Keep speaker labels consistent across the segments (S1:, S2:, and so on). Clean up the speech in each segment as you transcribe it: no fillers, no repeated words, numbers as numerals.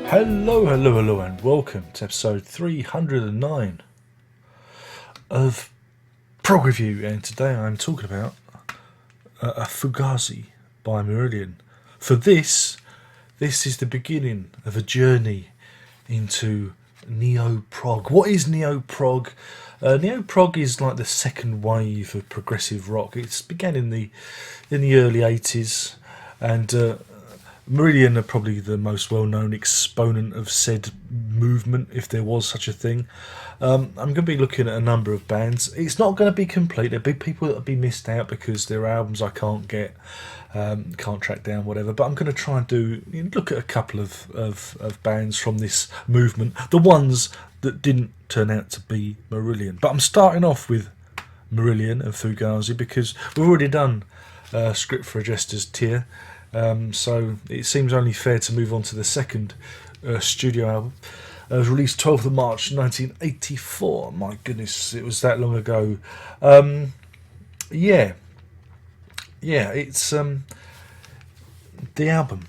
S1: Hello, and welcome to episode 309 of Prog Review. And today I'm talking about a Fugazi by Marillion. For this is the beginning of a journey into neo-prog. What is neo-prog? Neo-prog is like the second wave of progressive rock. It began in the early 80s, and Marillion are probably the most well-known exponent of said movement, if there was such a thing. I'm going to be looking at a number of bands. It's not going to be complete. There'll be people that will be missed out because there are albums I can't get, can't track down, whatever. But I'm going to try and look at a couple of bands from this movement, the ones that didn't turn out to be Marillion. But I'm starting off with Marillion and Fugazi because we've already done Script for a Jester's Tear. So it seems only fair to move on to the second studio album. It was released 12th of March 1984. My goodness, it was that long ago. It's the album.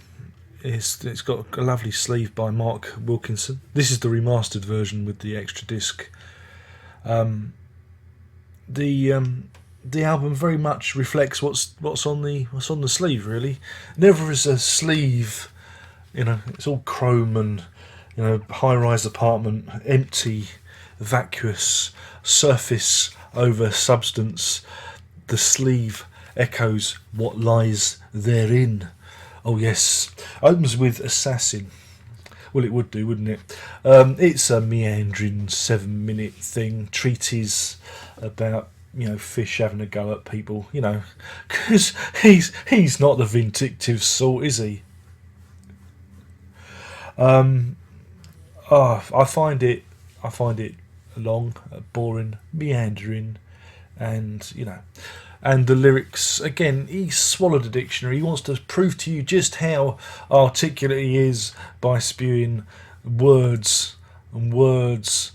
S1: It's got a lovely sleeve by Mark Wilkinson. This is the remastered version with the extra disc. The album very much reflects what's on the sleeve. Really, never is a sleeve. It's all chrome and high-rise apartment, empty, vacuous, surface over substance. The sleeve echoes what lies therein. Oh yes, opens with Assassin. Well, it would do, wouldn't it? It's a meandering 7-minute thing, treatise about fish having a go at people, because he's not the vindictive sort, is he? I find it long, boring, meandering, and the lyrics again. He swallowed a dictionary. He wants to prove to you just how articulate he is by spewing words and loads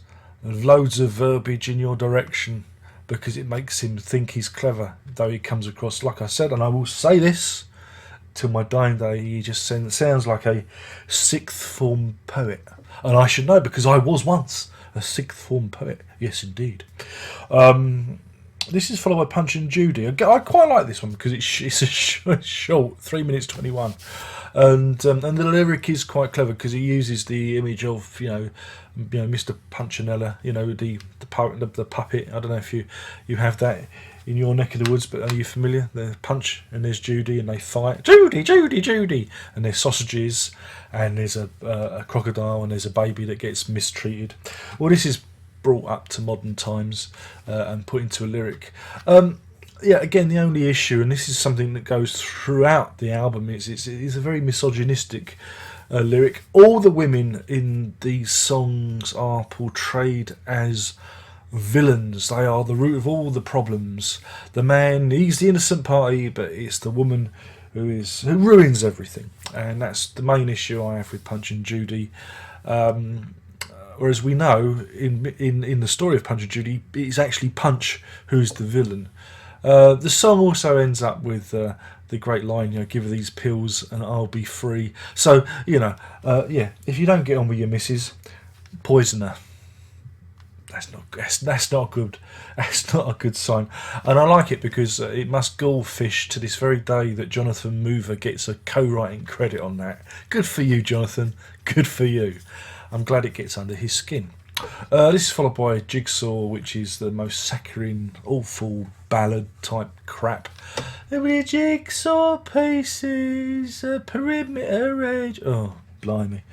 S1: of verbiage in your direction, because it makes him think he's clever, though he comes across, like I said, and I will say this till my dying day, he just sounds like a sixth form poet. And I should know, because I was once a sixth form poet. Yes, indeed. This is followed by Punch and Judy. I quite like this one because it's a short, 3 minutes 21. And the lyric is quite clever because he uses the image of Mr. Punchinella, the puppet. I don't know if you have that in your neck of the woods, but are you familiar? There's Punch and there's Judy, and they fight. Judy, and there's sausages, and there's a crocodile, and there's a baby that gets mistreated. Well, this is brought up to modern times and put into a lyric. Again, the only issue, and this is something that goes throughout the album, is it's a very misogynistic lyric. All the women in these songs are portrayed as villains. They are the root of all the problems. The man, he's the innocent party, but it's the woman who ruins everything. And that's the main issue I have with Punch and Judy. Whereas we know in the story of Punch and Judy, it's actually Punch who's the villain. The song also ends up with the great line, give her these pills and I'll be free. So, if you don't get on with your missus, poison her. That's not good. That's not a good sign. And I like it because it must gall fish to this very day that Jonathan Mover gets a co-writing credit on that. Good for you, Jonathan. Good for you. I'm glad it gets under his skin. This is followed by Jigsaw, which is the most saccharine, awful ballad type crap. Every jigsaw pieces a perimeter edge. Oh, blimey.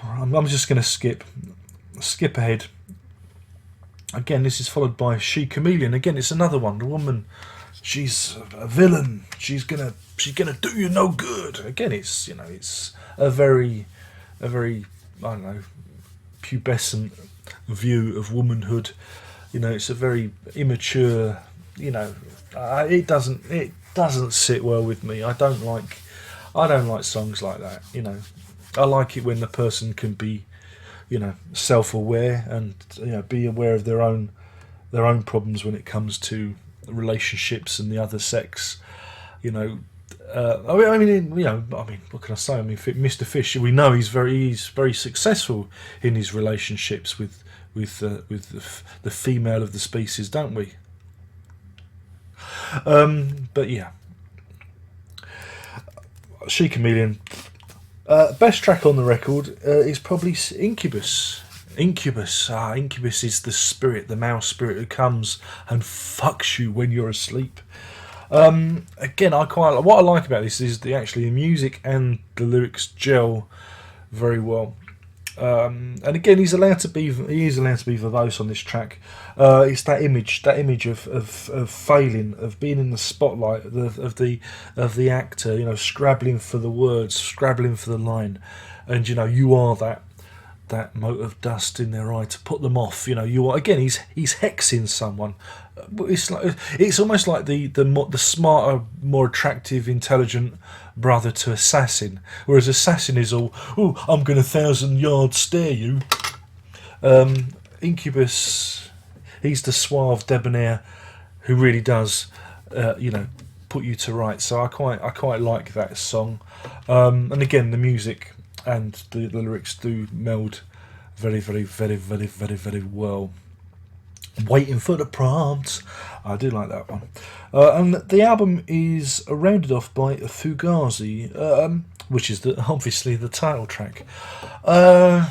S1: I'm just going to skip ahead. Again, this is followed by She Chameleon. Again, it's another one. The woman, she's a villain. She's gonna do you no good. Again, it's a very I don't know, pubescent view of womanhood. It's a very immature. It doesn't sit well with me. I don't like songs like that. I like it when the person can be self-aware and be aware of their own problems when it comes to relationships and the other sex. I mean, what can I say? I mean, Mr. Fish, we know he's very successful in his relationships with the female of the species, don't we? But yeah, She Chameleon. Best track on the record is probably Incubus. Incubus is the spirit, the mouse spirit who comes and fucks you when you're asleep. Again, what I like about this is the music and the lyrics gel very well. And again, he is allowed to be verbose on this track. It's that image of failing, of being in the spotlight, of the actor, scrabbling for the words, scrabbling for the line, and you are that mote of dust in their eye to put them off. You are, again, he's hexing someone. It's almost like the smarter, more attractive, intelligent brother to Assassin, whereas Assassin is all, "Oh, I'm going to 1,000-yard stare you." Incubus, he's the suave debonair who really does, put you to rights. So I quite like that song, and again, the music and the lyrics do meld very, very, very, very, very, very well. Waiting for the prompt. I do like that one. And the album is rounded off by Fugazi, which is obviously the title track. I'm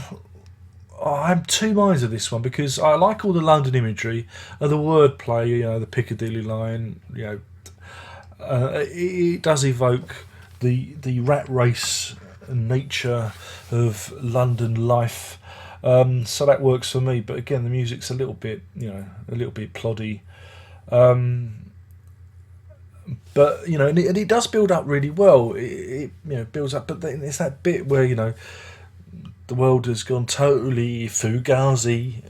S1: two minds of this one because I like all the London imagery, the wordplay, the Piccadilly line. It does evoke the rat race nature of London life. So that works for me, but again, the music's a little bit ploddy. But and it does build up really well. It builds up, but then it's that bit where the world has gone totally Fugazi.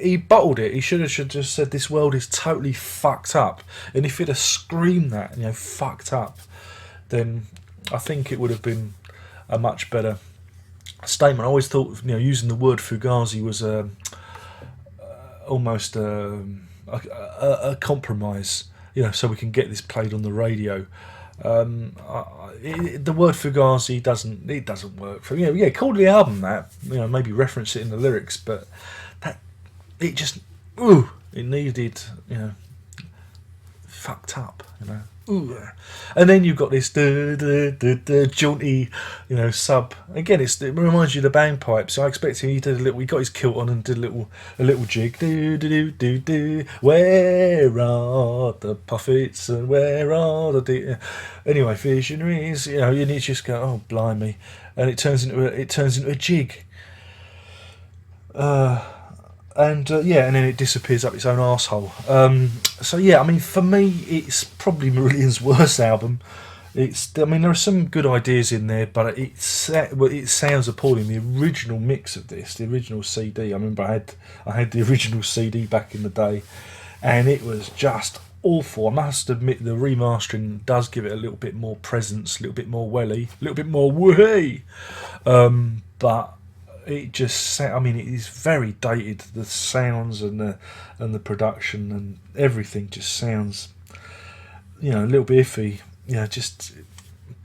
S1: He bottled it. He should have just said this world is totally fucked up. And if he'd have screamed that, fucked up, then I think it would have been a much better statement. I always thought using the word Fugazi was almost a compromise, so we can get this played on the radio. The word Fugazi doesn't work for me. Yeah, call the album that, maybe reference it in the lyrics, but that it just it needed fucked up, Ooh. And then you've got this jaunty, sub. Again, it reminds you of the bagpipes. So I expect he got his kilt on and did a little jig. Where are the puffets and where are the anyway visionaries? You need to just go, oh blimey, and it turns into a jig. And then it disappears up its own arsehole. For me, it's probably Marillion's worst album. There are some good ideas in there, but it sounds appalling. The original mix of this, the original CD. I remember I had the original CD back in the day, and it was just awful. I must admit, the remastering does give it a little bit more presence, a little bit more welly, a little bit more woohoo. But it just, it is very dated. The sounds and the production and everything just sounds, a little bit iffy.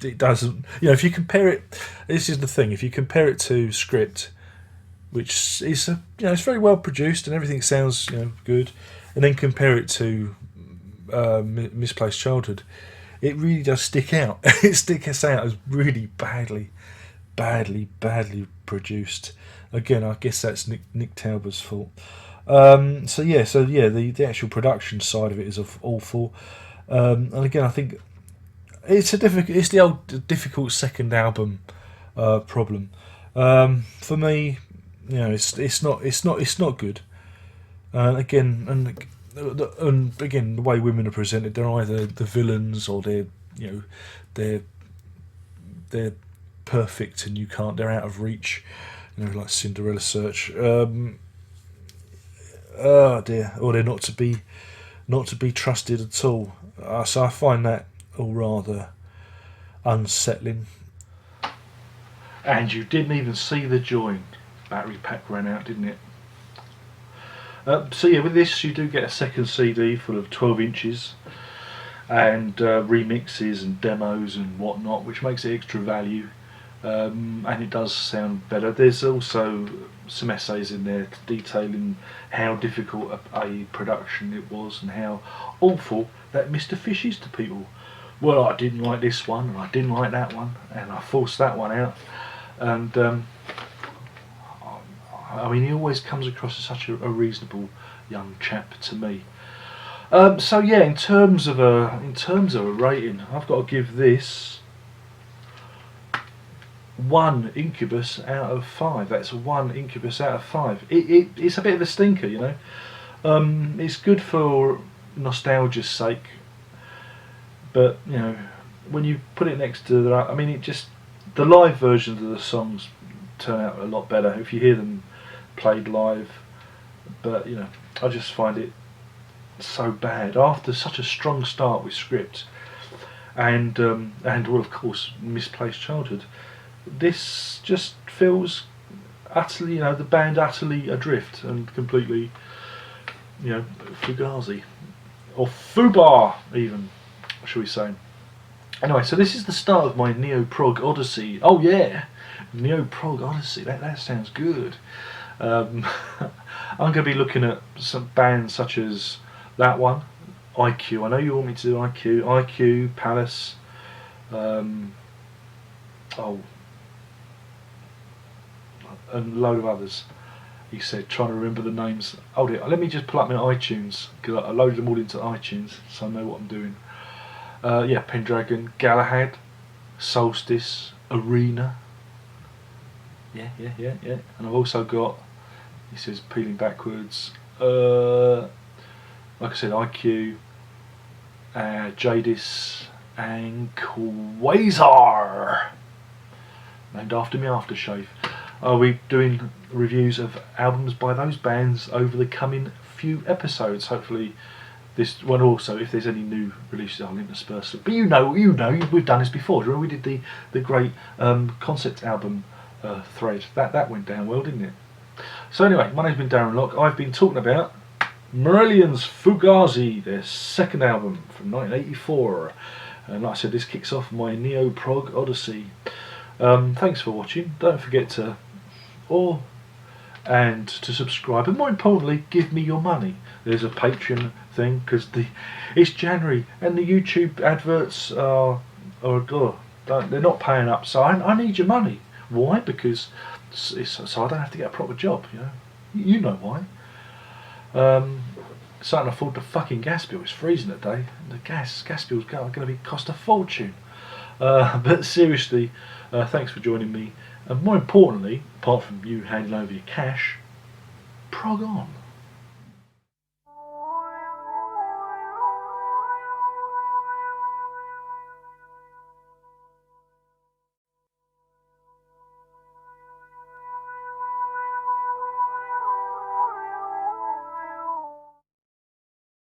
S1: It doesn't. If you compare it, this is the thing. If you compare it to Script, which is it's very well produced and everything sounds good, and then compare it to Misplaced Childhood, it really does stick out. It sticks out as really badly produced. Again, I guess that's Nick Tauber's fault. The actual production side of it is awful. And again, I think it's the old difficult second album problem. For me, it's not good. And again, the way women are presented, they're either the villains or they're perfect and they're out of reach, like Cinderella Search. Oh dear, or they're not to be trusted at all. So I find that all rather unsettling. And you didn't even see the join. Battery pack ran out, didn't it? With this you do get a second CD full of 12 inches. and remixes and demos and whatnot, which makes it extra value. And it does sound better. There's also some essays in there detailing how difficult a production it was and how awful that Mr. Fish is to people. Well, I didn't like this one and I didn't like that one and I forced that one out. And I mean, he always comes across as such a reasonable young chap to me. So yeah, in terms of a rating, I've got to give this 1 incubus out of 5. That's 1 incubus out of 5. It's a bit of a stinker, you know. It's good for nostalgia's sake, but you know, when you put it next to the, I mean, it just, the live versions of the songs turn out a lot better if you hear them played live. But you know, I just find it so bad after such a strong start with script and well, of course, misplaced childhood. This just feels utterly, you know, the band utterly adrift and completely, you know, Fugazi or Fubar even, shall we say. Anyway, so this is the start of my neo-prog odyssey. Oh yeah, neo-prog odyssey. That sounds good. I'm going to be looking at some bands such as that one, IQ. I know you want me to do IQ, Palace. And a load of others. He said, trying to remember the names. Hold it, let me just pull up my iTunes, because I loaded them all into iTunes, so I know what I'm doing. Yeah, Pendragon, Galahad, Solstice, Arena. Yeah. And I've also got, he says, peeling backwards, like I said, IQ, Jadis, and Quasar, named after me aftershave. I'll be doing reviews of albums by those bands over the coming few episodes. Hopefully this one also, if there's any new releases, I'll intersperse it. But you know, we've done this before. Do you remember we did the great concept album thread? That went down well, didn't it? So anyway, my name's been Darren Locke. I've been talking about Marillion's Fugazi, their second album from 1984. And like I said, this kicks off my neo-prog odyssey. Thanks for watching. Don't forget to subscribe, and more importantly, give me your money. There's a Patreon thing, because it's January and the YouTube adverts they're not paying up, so I need your money. Why? Because so I don't have to get a proper job. You know why. So I can afford the fucking gas bill. It's freezing today. The gas bill's going to cost a fortune. But seriously, thanks for joining me. And more importantly, apart from you handing over your cash, prog on.